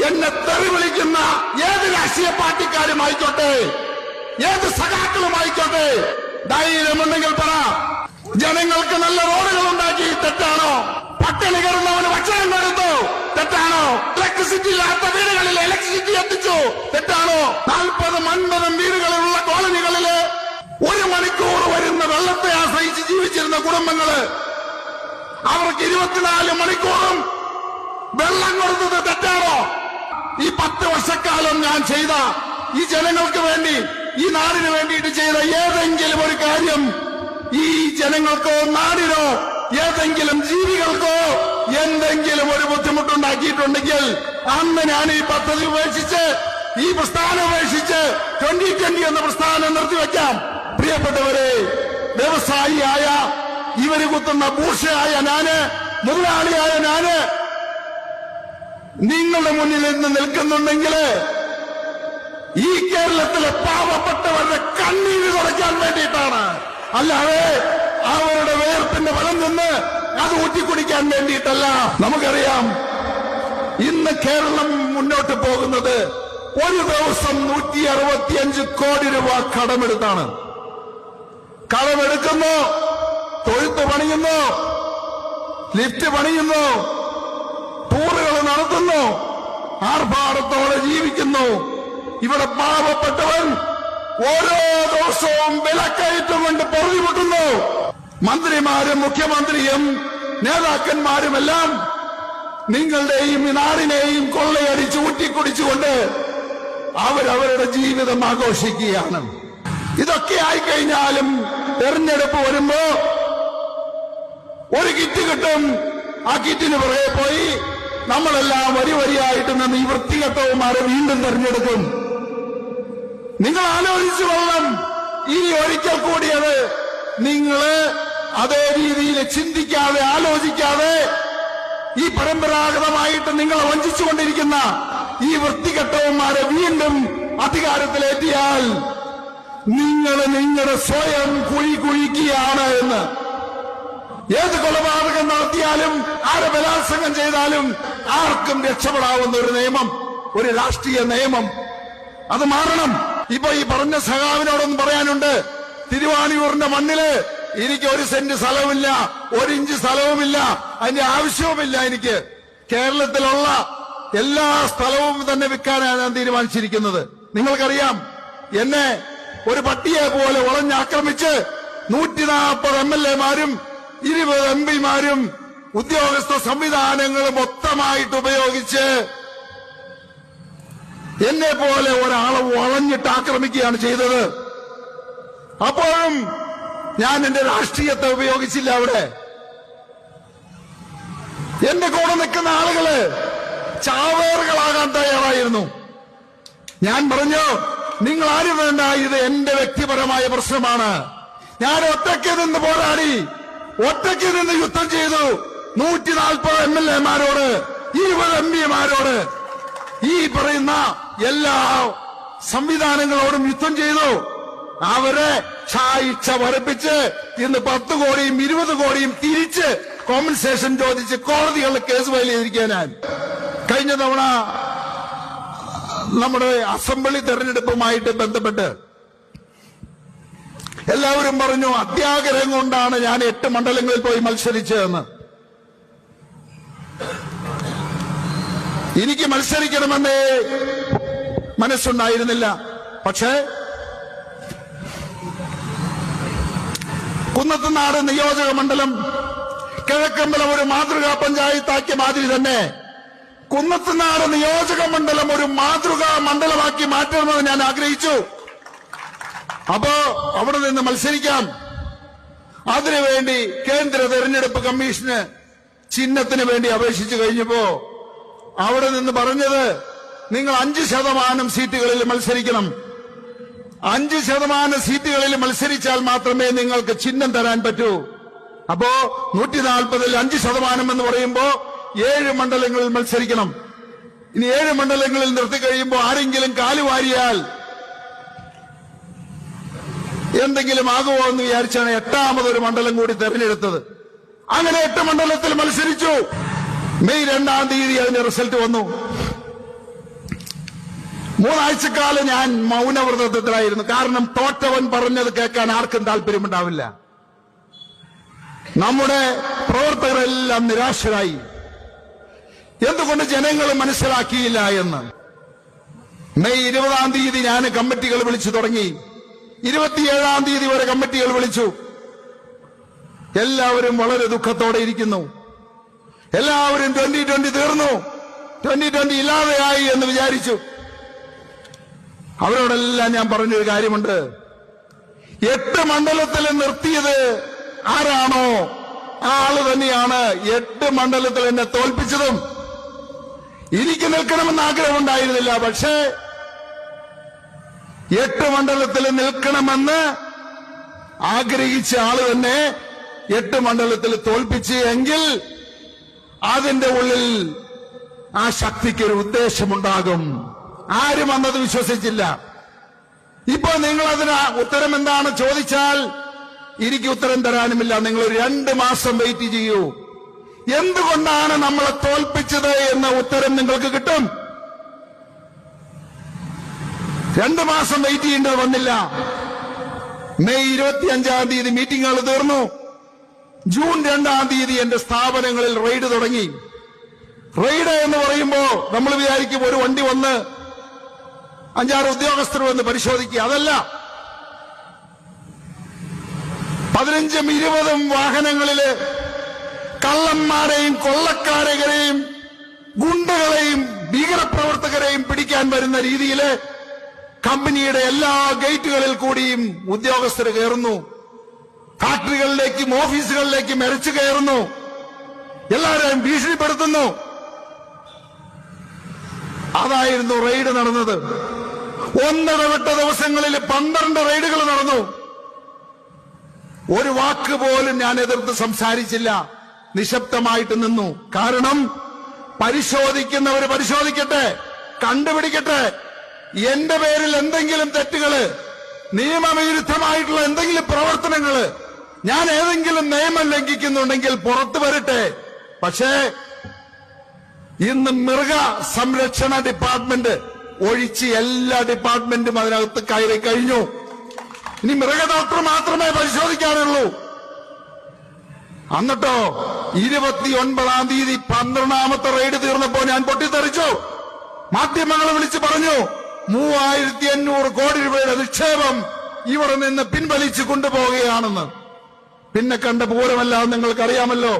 എന്നെ തെറി വിളിക്കുന്ന ഏത് രാഷ്ട്രീയ പാർട്ടിക്കാരുമായിക്കോട്ടെ, ഏത് സഖാക്കളുമായിക്കോട്ടെ, ധൈര്യമുണ്ടെങ്കിൽ പറ. ജനങ്ങൾക്ക് നല്ല റോഡുകൾ ഉണ്ടാക്കി, തെറ്റാണോ? പട്ടിണി കയറുന്നവന് ഭക്ഷണം കൊടുത്തു, തെറ്റാണോ? ഇലക്ട്രിസിറ്റി ഇല്ലാത്ത വീടുകളിൽ ഇലക്ട്രിസിറ്റി എത്തിച്ചു, തെറ്റാണോ? 40-50 വീടുകളിലുള്ള കോളനികളില് 1 മണിക്കൂർ വരുന്ന വെള്ളത്തെ ആശ്രയിച്ച് ജീവിച്ചിരുന്ന കുടുംബങ്ങള്, അവർക്ക് 24 മണിക്കൂറും വെള്ളം കൊടുത്തത് തെറ്റാണോ? ഈ 10 വർഷക്കാലം ഞാൻ ചെയ്ത, ഈ ജനങ്ങൾക്ക് വേണ്ടി, ഈ നാടിന് വേണ്ടിയിട്ട് ചെയ്ത ഏതെങ്കിലും ഒരു കാര്യം ഈ ജനങ്ങൾക്കോ നാടിനോ ഏതെങ്കിലും ജീവികൾക്കോ എന്തെങ്കിലും ഒരു ബുദ്ധിമുട്ടുണ്ടാക്കിയിട്ടുണ്ടെങ്കിൽ അന്ന് ഞാൻ ഈ പദ്ധതി ഉപേക്ഷിച്ച്, ഈ പ്രസ്ഥാനം ഉപേക്ഷിച്ച് 2020 എന്ന പ്രസ്ഥാനം നിർത്തിവെക്കാം. പ്രിയപ്പെട്ടവരെ, വ്യവസായിയായ, ഇവര് കുത്തുന്ന ബൂർഷയായ ഞാന്, മുതലാളിയായ ഞാന് നിങ്ങളുടെ മുന്നിൽ നിന്ന് നിൽക്കുന്നുണ്ടെങ്കിൽ ഈ കേരളത്തിലെ പാവപ്പെട്ടവരുടെ കണ്ണീര് തുടയ്ക്കാൻ വേണ്ടിയിട്ടാണ്, അല്ലാതെ അവരുടെ വേർപ്പിന്റെ ഫലം നിന്ന് അത് ഊറ്റിക്കുടിക്കാൻ വേണ്ടിയിട്ടല്ല. നമുക്കറിയാം, ഇന്ന് കേരളം മുന്നോട്ട് പോകുന്നത് ഒരു ദിവസം 165 കോടി രൂപ കടമെടുത്താണ്. കടമെടുക്കുന്നു, തൊഴുത്ത് പണിയുന്നു, ലിഫ്റ്റ് പണിയുന്നു, ടൂറുകൾ നടത്തുന്നു, ആർഭാടത്തോടെ ജീവിക്കുന്നു. ഇവിടെ പാവപ്പെട്ടവൻ ഓരോ ദിവസവും വിലക്കയറ്റം കൊണ്ട് പൊറുതിമുട്ടുന്നു. മന്ത്രിമാരും മുഖ്യമന്ത്രിയും നേതാക്കന്മാരുമെല്ലാം നിങ്ങളുടെയും ഈ നാടിനെയും കൊള്ളയടിച്ച് ഊറ്റിക്കുടിച്ചുകൊണ്ട് അവരവരുടെ ജീവിതം ആഘോഷിക്കുകയാണ്. ഇതൊക്കെ ആയിക്കഴിഞ്ഞാലും തെരഞ്ഞെടുപ്പ് വരുമ്പോ ഒരു കിറ്റ് കിട്ടും. ആ കിറ്റിന് പുറകെ പോയി നമ്മളെല്ലാം വരിയായിട്ട് നിന്ന് ഈ വൃത്തികെട്ടവന്മാരെ വീണ്ടും തെരഞ്ഞെടുക്കും. നിങ്ങൾ ആലോചിച്ചു കൊള്ളണം. ഇനി ഒരിക്കൽ കൂടിയത് നിങ്ങള് അതേ രീതിയിൽ ചിന്തിക്കാതെ, ആലോചിക്കാതെ ഈ പരമ്പരാഗതമായിട്ട് നിങ്ങളെ വഞ്ചിച്ചുകൊണ്ടിരിക്കുന്ന ഈ വൃത്തികെട്ടവന്മാരെ വീണ്ടും അധികാരത്തിലേറ്റിയാൽ നിങ്ങൾ നിങ്ങളുടെ സ്വയം കുഴി കുഴിക്കുകയാണ് എന്ന്. ഏത് കൊലപാതകം നടത്തിയാലും, ആരെ ബലാത്സംഗം ചെയ്താലും ആർക്കും രക്ഷപ്പെടാവുന്ന ഒരു നിയമം, ഒരു രാഷ്ട്രീയ നിയമം, അത് മാറണം. ഇപ്പൊ ഈ പറഞ്ഞ സഖാവിനോടൊന്നും പറയാനുണ്ട്. തിരുവാണിയൂറിന്റെ മണ്ണില് എനിക്ക് 1 സെന്റ് സ്ഥലവുമില്ല, 1 ഇഞ്ച് സ്ഥലവുമില്ല, അതിന്റെ ആവശ്യവുമില്ല. എനിക്ക് കേരളത്തിലുള്ള എല്ലാ സ്ഥലവും തന്നെ വിൽക്കാനാണ് ഞാൻ തീരുമാനിച്ചിരിക്കുന്നത്. നിങ്ങൾക്കറിയാം, എന്നെ ഒരു പട്ടിയെ പോലെ വളഞ്ഞാക്രമിച്ച് 140 MLA-മാരും 20 MP-മാരും ഉദ്യോഗസ്ഥ സംവിധാനങ്ങളും മൊത്തമായിട്ട് ഉപയോഗിച്ച് എന്നെ പോലെ ഒരാളെ വളഞ്ഞിട്ട് ആക്രമിക്കുകയാണ് ചെയ്തത്. അപ്പോഴും ഞാൻ എന്റെ രാഷ്ട്രീയത്തെ ഉപയോഗിച്ചില്ല. അവിടെ എന്റെ കൂടെ നിൽക്കുന്ന ആളുകള് ചാവേറുകളാകാൻ തയ്യാറായിരുന്നു. ഞാൻ പറഞ്ഞു, നിങ്ങൾ ആരും വേണ്ട, ഇത് എന്റെ വ്യക്തിപരമായ പ്രശ്നമാണ്. ഞാൻ ഒറ്റയ്ക്ക് നിന്ന് പോരാടി, ഒറ്റയ്ക്ക് നിന്ന് യുദ്ധം ചെയ്തു. 140 MLA-മാരോട്, 20 MP-മാരോട്, ഈ പറയുന്ന എല്ലാ സംവിധാനങ്ങളോടും യുദ്ധം ചെയ്തു. അവരെ ഛായിച്ച വരപ്പിച്ച് ഇന്ന് 10 കോടിയും 20 കോടിയും തിരിച്ച് കോമ്പൻസേഷൻ ചോദിച്ച് കോടതികളിൽ കേസ് ഫയൽ ചെയ്തിരിക്കാൻ. കഴിഞ്ഞ തവണ നമ്മുടെ അസംബ്ലി തെരഞ്ഞെടുപ്പുമായിട്ട് ബന്ധപ്പെട്ട് എല്ലാവരും പറഞ്ഞു, അത്യാഗ്രഹം കൊണ്ടാണ് ഞാൻ 8 മണ്ഡലങ്ങളിൽ പോയി മത്സരിച്ചതെന്ന്. എനിക്ക് മത്സരിക്കണമെന്നേ മനസ്സുണ്ടായിരുന്നില്ല. പക്ഷേ കുന്നത്തുനാട് നിയോജക മണ്ഡലം കിഴക്കമ്പലം ഒരു മാതൃകാ പഞ്ചായത്താക്കിയ മാതിരി തന്നെ കുന്നത്തുനാട് നിയോജക മണ്ഡലം ഒരു മാതൃകാ മണ്ഡലമാക്കി മാറ്റണമെന്ന് ഞാൻ ആഗ്രഹിച്ചു. അപ്പോ അവിടെ നിന്ന് മത്സരിക്കാം. അതിനുവേണ്ടി കേന്ദ്ര തെരഞ്ഞെടുപ്പ് കമ്മീഷന് ചിഹ്നത്തിന് വേണ്ടി അപേക്ഷിച്ചു കഴിഞ്ഞപ്പോ അവിടെ നിന്ന് പറഞ്ഞത്, നിങ്ങൾ 5% സീറ്റുകളിൽ മത്സരിക്കണം. 5% സീറ്റുകളിൽ മത്സരിച്ചാൽ മാത്രമേ നിങ്ങൾക്ക് ചിഹ്നം തരാൻ പറ്റൂ. അപ്പോ 140-ൽ 5% എന്ന് പറയുമ്പോ 7 മണ്ഡലങ്ങളിൽ മത്സരിക്കണം. ഇനി 7 മണ്ഡലങ്ങളിൽ നിർത്തി കഴിയുമ്പോൾ ആരെങ്കിലും കാലുവാരിയാൽ എന്തെങ്കിലും ആകുമോ എന്ന് വിചാരിച്ചാണ് 8ാമതൊരു മണ്ഡലം കൂടി തെരഞ്ഞെടുത്തത്. അങ്ങനെ 8 മണ്ഡലത്തിൽ മത്സരിച്ചു. മെയ് 2-ാം തീയതി അതിന്റെ റിസൾട്ട് വന്നു. 3 ആഴ്ചക്കാലം ഞാൻ മൗനവ്രതത്തിലായിരുന്നു. കാരണം തോറ്റവൻ പറഞ്ഞത് കേൾക്കാൻ ആർക്കും താല്പര്യമുണ്ടാവില്ല. നമ്മുടെ പ്രവർത്തകരെല്ലാം നിരാശരായി. എന്തുകൊണ്ട് ജനങ്ങൾ മനസ്സിലാക്കിയില്ല എന്ന്. മെയ് 20-ാം തീയതി ഞാൻ കമ്മിറ്റികൾ വിളിച്ചു തുടങ്ങി. 27-ാം തീയതി വരെ കമ്മിറ്റികൾ വിളിച്ചു. എല്ലാവരും വളരെ ദുഃഖത്തോടെ ഇരിക്കുന്നു. എല്ലാവരും 2020 തീർന്നു, 2020 ഇല്ലാതെയായി എന്ന് വിചാരിച്ചു. അവരോടെല്ലാം ഞാൻ പറഞ്ഞൊരു കാര്യമുണ്ട്. 8 മണ്ഡലത്തിൽ നിർത്തിയത് ആരാണോ ആ ആള് തന്നെയാണ് 8 മണ്ഡലത്തിൽ എന്നെ തോൽപ്പിച്ചതും. എനിക്ക് നിൽക്കണമെന്ന് ആഗ്രഹമുണ്ടായിരുന്നില്ല. പക്ഷേ 8 മണ്ഡലത്തിൽ നിൽക്കണമെന്ന് ആഗ്രഹിച്ച ആള് തന്നെ 8 മണ്ഡലത്തിൽ തോൽപ്പിച്ച് എങ്കിൽ അതിന്റെ ഉള്ളിൽ ആ ശക്തിക്കൊരു ഉദ്ദേശമുണ്ടാകും. ആരും അന്നത് വിശ്വസിച്ചില്ല. ഇപ്പൊ നിങ്ങൾ അതിന് ഉത്തരം എന്താണ് ചോദിച്ചാൽ എനിക്ക് ഉത്തരം തരാനുമില്ല. നിങ്ങൾ 2 മാസം വെയിറ്റ് ചെയ്യൂ. എന്തുകൊണ്ടാണ് നമ്മളെ തോൽപ്പിച്ചത് എന്ന ഉത്തരം നിങ്ങൾക്ക് കിട്ടും. 2 മാസം വെയിറ്റ് ചെയ്യേണ്ടത് വന്നില്ല. മെയ് 25-ാം തീയതി മീറ്റിംഗുകൾ തീർന്നു. ജൂൺ 2-ാം തീയതി എന്റെ സ്ഥാപനങ്ങളിൽ റെയ്ഡ് തുടങ്ങി. റെയ്ഡ് എന്ന് പറയുമ്പോ നമ്മൾ വിചാരിക്കും ഒരു വണ്ടി വന്ന് 5-6 ഉദ്യോഗസ്ഥർ വന്ന് പരിശോധിക്കുക. അതല്ല, 15ഉം 20ഉം വാഹനങ്ങളില് കള്ളന്മാരെയും കൊള്ളക്കാരെയും ഗുണ്ടകളെയും ഭീകരപ്രവർത്തകരെയും പിടിക്കാൻ വരുന്ന രീതിയിൽ കമ്പനിയുടെ എല്ലാ ഗേറ്റുകളിൽ കൂടിയും ഉദ്യോഗസ്ഥർ കയറുന്നു. ഫാക്ടറികളിലേക്കും ഓഫീസുകളിലേക്കും എരച്ചു കയറുന്നു. എല്ലാവരെയും ഭീഷണിപ്പെടുത്തുന്നു. അതായിരുന്നു റെയ്ഡ് നടന്നത്. ഒന്നിടവിട്ട ദിവസങ്ങളിൽ 12 റെയ്ഡുകൾ നടന്നു. ഒരു വാക്ക് പോലും ഞാൻ എതിർത്ത് സംസാരിച്ചില്ല. നിശബ്ദമായിട്ട് നിന്നു. കാരണം പരിശോധിക്കുന്നവര് പരിശോധിക്കട്ടെ, കണ്ടുപിടിക്കട്ടെ. എന്റെ പേരിൽ എന്തെങ്കിലും തെറ്റുകള്, നിയമവിരുദ്ധമായിട്ടുള്ള എന്തെങ്കിലും പ്രവർത്തനങ്ങള്, ഞാൻ ഏതെങ്കിലും നിയമം ലംഘിക്കുന്നുണ്ടെങ്കിൽ പുറത്തു വരട്ടെ. പക്ഷേ ഇന്ന് മൃഗ സംരക്ഷണ ഡിപ്പാർട്ട്മെന്റ് ഒഴിച്ച് എല്ലാ ഡിപ്പാർട്ട്മെന്റും അതിനകത്ത് കയറി കഴിഞ്ഞു. ഇനി മൃഗ ഡോക്ടർ മാത്രമേ പരിശോധിക്കാനുള്ളൂ. എന്നിട്ടോ 29-ാം തീയതി 12ാമത്തെ റെയ്ഡ് തീർന്നപ്പോ ഞാൻ പൊട്ടിത്തെറിച്ചു. മാധ്യമങ്ങളെ വിളിച്ചു പറഞ്ഞു 3500 കോടി രൂപയുടെ നിക്ഷേപം ഇവിടെ നിന്ന് പിൻവലിച്ചു കൊണ്ടുപോവുകയാണെന്ന്. പിന്നെ കണ്ട പൂരമല്ല നിങ്ങൾക്കറിയാമല്ലോ.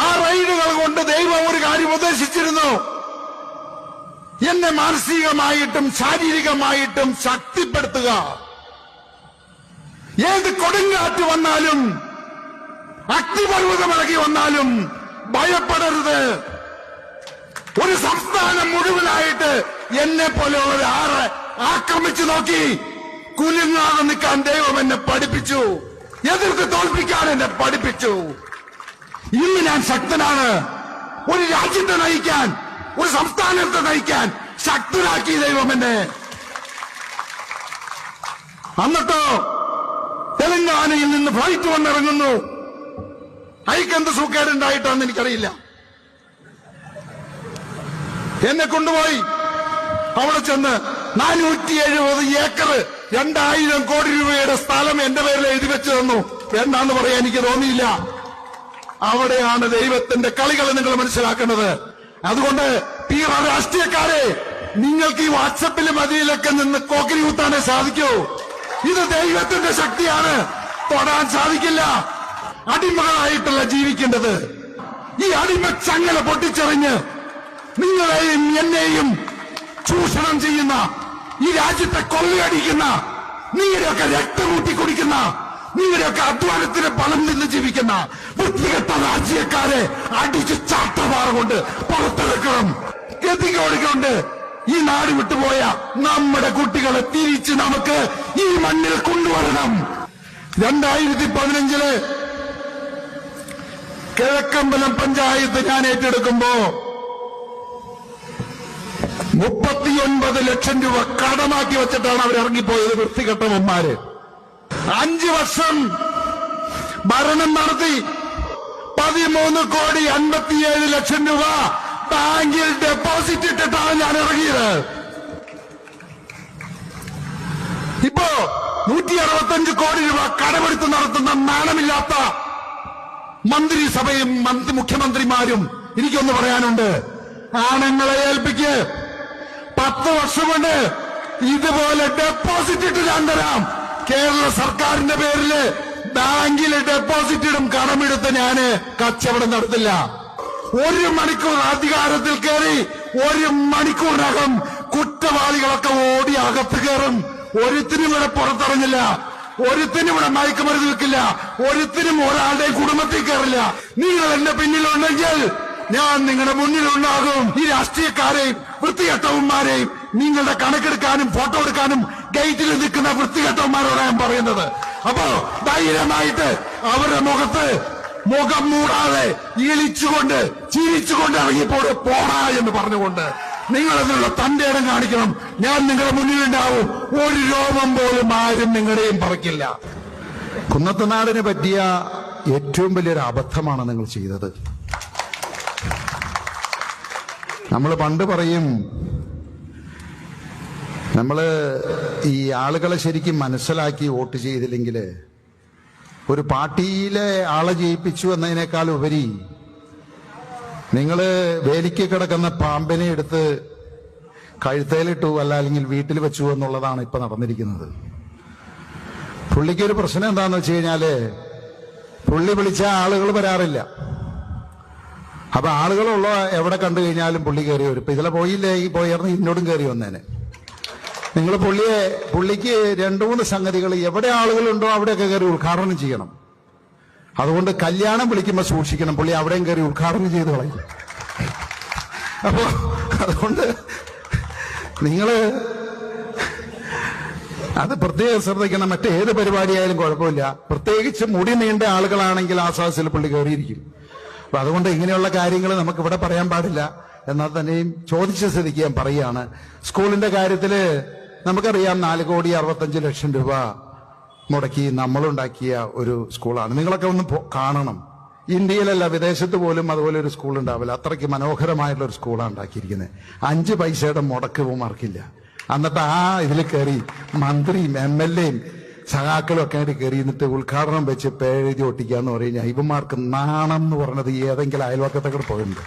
ആ റെയ്ഡുകൾ കൊണ്ട് ദൈവം ഒരു കാര്യം ഉദ്ദേശിച്ചിരുന്നു. എന്നെ മാനസികമായിട്ടും ശാരീരികമായിട്ടും ശക്തിപ്പെടുത്തുക. ഏത് കൊടുങ്കാറ്റ് വന്നാലും അഗ്നിപർവ്വതമിളകി വന്നാലും ഭയപ്പെടരുത്. ഒരു സംസ്ഥാനം മുഴുവനായിട്ട് എന്നെ പോലെയുള്ള ആറ് ആക്രമിച്ചു നോക്കി കുലുങ്ങാതെ നിൽക്കാൻ ദൈവം എന്നെ പഠിപ്പിച്ചു. എതിർത്ത് തോൽപ്പിക്കാൻ എന്നെ പഠിപ്പിച്ചു. ഇന്ന് ഞാൻ ശക്തനാണ്. ഒരു രാജ്യത്തെ നയിക്കാൻ, ഒരു സംസ്ഥാനത്തെ നയിക്കാൻ ശക്തനാക്കി ദൈവം എന്നെ. എന്നിട്ടോ തെലങ്കാനയിൽ നിന്ന് ഫ്ലൈറ്റ് വന്നിറങ്ങുന്നു. അയക്കെന്ത് സൂക്കേടുണ്ടായിട്ടാണെന്ന് എനിക്കറിയില്ല. എന്നെ കൊണ്ടുപോയി അവിടെ ചെന്ന് 470 ഏക്കർ 2000 കോടി രൂപയുടെ സ്ഥലം എന്റെ പേരിൽ എഴുതി വെച്ച് തന്നു. എന്താന്ന് പറയാൻ എനിക്ക് തോന്നിയില്ല. അവിടെയാണ് ദൈവത്തിന്റെ കളികൾ നിങ്ങൾ മനസ്സിലാക്കേണ്ടത്. അതുകൊണ്ട് തീവ്ര രാഷ്ട്രീയക്കാരെ, നിങ്ങൾക്ക് ഈ വാട്സപ്പിലും അതിലൊക്കെ നിന്ന് കോക്കരി കുത്താനേ സാധിക്കൂ. ഇത് ദൈവത്തിന്റെ ശക്തിയാണ്. തൊടാൻ സാധിക്കില്ല. അടിമകളായിട്ടുള്ള ജീവിക്കേണ്ടത്. ഈ അടിമ ചങ്ങല പൊട്ടിച്ചെറിഞ്ഞ് നിങ്ങളെയും എന്നെയും ചൂഷണം ചെയ്യുന്ന, ഈ രാജ്യത്തെ കൊള്ളയടിക്കുന്ന, നിങ്ങളുടെയൊക്കെ രക്തം കൂട്ടി കുടിക്കുന്ന, നിങ്ങളുടെയൊക്കെ അധ്വാനത്തിന് പണം നിന്ന് ജീവിക്കുന്ന വൃത്തികെട്ട രാജ്യക്കാരെ അടിച്ച് ചാട്ടവാറ കൊണ്ട് പുറത്തെടുക്കണം. ഗതികോടുകൊണ്ട് ഈ നാട് വിട്ടുപോയ നമ്മുടെ കുട്ടികളെ തിരിച്ച് നമുക്ക് ഈ മണ്ണിൽ കൊണ്ടുവരണം. 2015 കിഴക്കമ്പലം പഞ്ചായത്ത് ഞാൻ ഏറ്റെടുക്കുമ്പോ 39 ലക്ഷം രൂപ കടമാക്കി വെച്ചിട്ടാണ് അവർ ഇറങ്ങിപ്പോയത്. വൃത്തികെട്ടവന്മാര് 5 വർഷം ഭരണം നടത്തി 13,57,00,000 രൂപ ബാങ്കിൽ ഡെപ്പോസിറ്റ് ഇട്ടിട്ടാണ് ഞാൻ ഇറങ്ങിയത്. 165 കോടി രൂപ കടമെടുത്ത് നടത്തുന്ന നാണമില്ലാത്ത മന്ത്രിസഭയും മുഖ്യമന്ത്രിമാരും എനിക്കൊന്ന് പറയാനുണ്ട്. ആണുങ്ങളെ ഏൽപ്പിക്ക്. 10 വർഷം കൊണ്ട് ഇതുപോലെ ഡെപ്പോസിറ്റ് ഇട്ട് ഞാൻ തരാം. കേരള സർക്കാരിന്റെ പേരില് ബാങ്കില് ഡെപ്പോസിറ്റ് ഇടും. കടമെടുത്ത് ഞാന് കച്ചവടം നടത്തില്ല. 1 മണിക്കൂർ അധികാരത്തിൽ കയറി 1 മണിക്കൂറിനകം കുറ്റവാളികളൊക്കെ ഓടി അകത്ത് കയറും. ഒരുത്തിനും ഇവിടെ പുറത്തിറങ്ങില്ല. ഒരുത്തിനും ഇവിടെ മയക്കുമരുന്ന് വെക്കില്ല. ഒരുത്തിനും ഒരാളുടെ കുടുംബത്തിൽ കയറില്ല. നിങ്ങൾ എന്റെ പിന്നിലുണ്ടെങ്കിൽ ഞാൻ നിങ്ങളുടെ മുന്നിലുണ്ടാകും. ഈ രാഷ്ട്രീയക്കാരെയും വൃത്തികെട്ടവന്മാരെയും നിങ്ങളുടെ കണക്കെടുക്കാനും ഫോട്ടോ എടുക്കാനും ഗേറ്റിൽ നിൽക്കുന്ന വൃത്തികെട്ടവന്മാരോടാണ് ഞാൻ പറയുന്നത്. അപ്പോ ധൈര്യമായിട്ട് അവരുടെ മുഖം മൂടാതെ ഇളിച്ചുകൊണ്ട് ചിരിച്ചുകൊണ്ട് പോടാ എന്ന് പറഞ്ഞുകൊണ്ട് നിങ്ങളെന്നുള്ള തന്റെ ഇടം കാണിക്കണം. ഞാൻ നിങ്ങളുടെ മുന്നിലുണ്ടാവും. ഒരു രോമം പോലും ആരും നിങ്ങളുടെയും പറക്കില്ല. കുന്നത്തുനാടിനെ പറ്റിയ ഏറ്റവും വലിയൊരു അബദ്ധമാണ് നിങ്ങൾ ചെയ്തത്. നമ്മൾ പണ്ട് പറയും, നമ്മള് ഈ ആളുകളെ ശരിക്കും മനസ്സിലാക്കി വോട്ട് ചെയ്തില്ലെങ്കിൽ ഒരു പാർട്ടിയിലെ ആളെ ജയിപ്പിച്ചു എന്നതിനേക്കാൾ ഉപരി നിങ്ങള് വേലിക്ക് കിടക്കുന്ന പാമ്പിനെ എടുത്ത് കഴുത്തേലിട്ടു അല്ലെങ്കിൽ വീട്ടിൽ വെച്ചു എന്നുള്ളതാണ് ഇപ്പൊ നടന്നിരിക്കുന്നത്. പുള്ളിക്കൊരു പ്രശ്നം എന്താന്ന് വെച്ച് കഴിഞ്ഞാല് പുള്ളി വിളിച്ച ആളുകൾ വരാറില്ല. അപ്പൊ ആളുകളുള്ള എവിടെ കണ്ടു കഴിഞ്ഞാലും പുള്ളി കയറി വരും. ഇപ്പൊ ഇതിലെ പോയില്ലേ, ഈ പോയിരുന്ന ഇന്നോടും കയറി വന്നേനെ. നിങ്ങൾ പുള്ളിക്ക് 2-3 സംഗതികൾ എവിടെ ആളുകളുണ്ടോ അവിടെയൊക്കെ കയറി ഉദ്ഘാടനം ചെയ്യണം. അതുകൊണ്ട് കല്യാണം വിളിക്കുമ്പോൾ സൂക്ഷിക്കണം, പുള്ളി അവിടെയും കയറി ഉദ്ഘാടനം ചെയ്ത് കളയും. അപ്പോ അതുകൊണ്ട് നിങ്ങള് അത് പ്രത്യേകം ശ്രദ്ധിക്കണം. മറ്റേത് പരിപാടിയായാലും കുഴപ്പമില്ല. പ്രത്യേകിച്ച് മുടി നീണ്ട ആളുകളാണെങ്കിൽ ആസ്വാസിൽ പുള്ളി കയറിയിരിക്കും. അപ്പൊ അതുകൊണ്ട് ഇങ്ങനെയുള്ള കാര്യങ്ങൾ നമുക്ക് ഇവിടെ പറയാൻ പാടില്ല. എന്നാൽ തന്നെയും ചോദിച്ച സ്ഥിതിക്ക് ഞാൻ പറയുകയാണ്. സ്കൂളിന്റെ കാര്യത്തില് നമുക്കറിയാം 4,65,00,000 രൂപ മുടക്കി നമ്മളുണ്ടാക്കിയ ഒരു സ്കൂളാണ്. നിങ്ങളൊക്കെ ഒന്ന് കാണണം. ഇന്ത്യയിലല്ല, വിദേശത്ത് പോലും അതുപോലെ ഒരു സ്കൂൾ ഉണ്ടാവില്ല. അത്രയ്ക്ക് മനോഹരമായിട്ടുള്ള ഒരു സ്കൂളാണ് ഉണ്ടാക്കിയിരിക്കുന്നത്. 5 പൈസയുടെ മുടക്ക് മാർക്കില്ല. എന്നിട്ട് ആ ഇതിൽ കയറി മന്ത്രിയും MLA-യും സഖാക്കളും ഒക്കെ ആയിട്ട് കയറി എന്നിട്ട് ഉദ്ഘാടനം വെച്ച് പേരെഴുതി ഒട്ടിക്കാന്ന് പറഞ്ഞു കഴിഞ്ഞാൽ ഇവന്മാർക്ക് നാണം എന്ന് പറഞ്ഞത് ഏതെങ്കിലും അയൽവക്കത്തെ കൂടെ പോയിട്ടുണ്ട്.